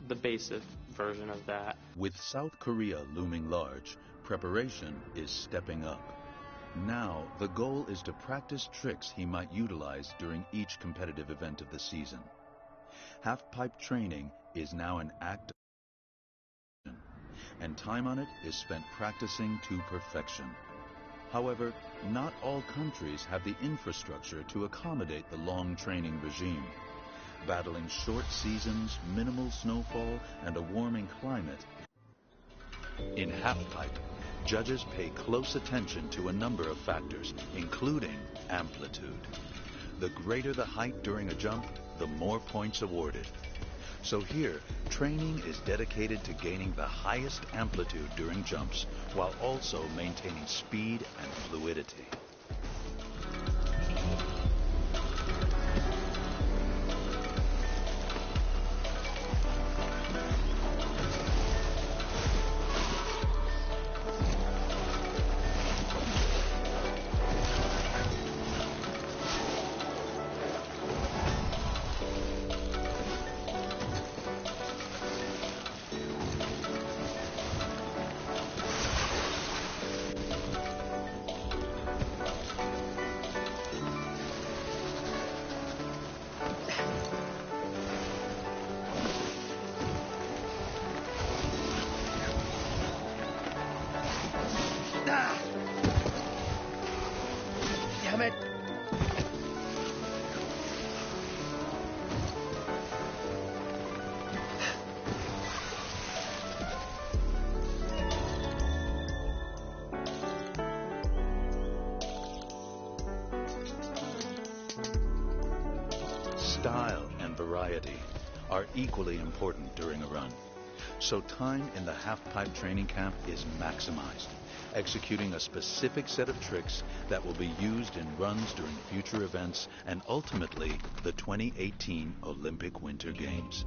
the basic version of that. With South Korea looming large, preparation is stepping up. Now, the goal is to practice tricks he might utilize during each competitive event of the season. Halfpipe training is now an act of and time on it is spent practicing to perfection. However, not all countries have the infrastructure to accommodate the long training regime. Battling short seasons, minimal snowfall, and a warming climate, in halfpipe, judges pay close attention to a number of factors, including amplitude. The greater the height during a jump, the more points awarded. So here, training is dedicated to gaining the highest amplitude during jumps, while also maintaining speed and fluidity. Damn it! Style and variety are equally important during a run. So time in the halfpipe training camp is maximized, executing a specific set of tricks that will be used in runs during future events and ultimately the 2018 Olympic Winter Games.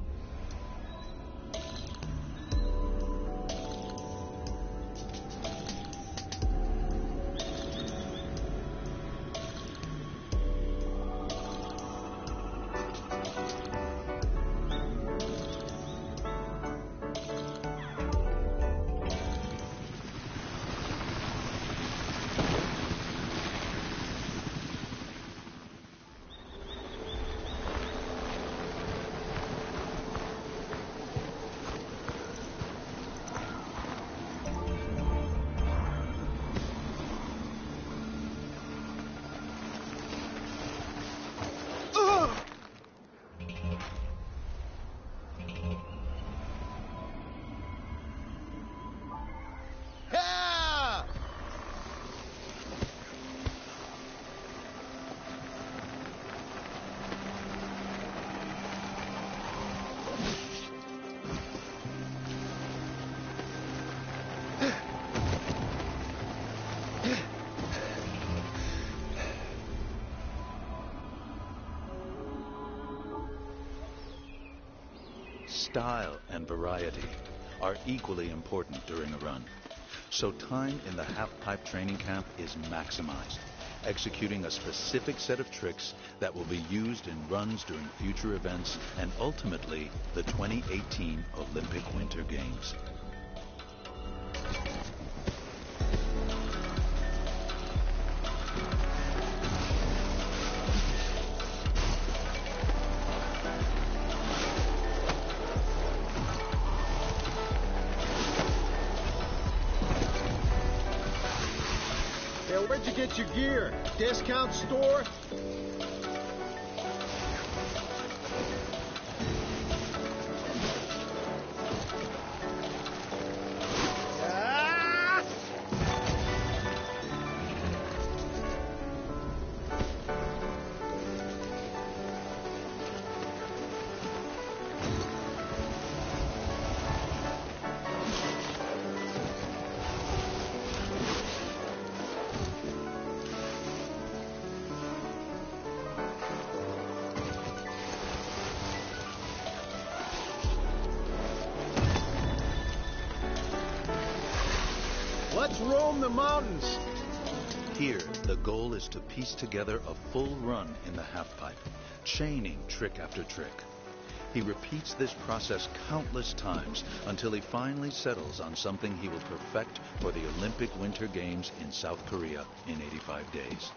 Style and variety are equally important during a run. So time in the half-pipe training camp is maximized, executing a specific set of tricks that will be used in runs during future events and ultimately the 2018 Olympic Winter Games. Where'd you get your gear? Discount store? Let's roam the mountains. Here, the goal is to piece together a full run in the halfpipe, chaining trick after trick. He repeats this process countless times until he finally settles on something he will perfect for the Olympic Winter Games in South Korea in 85 days.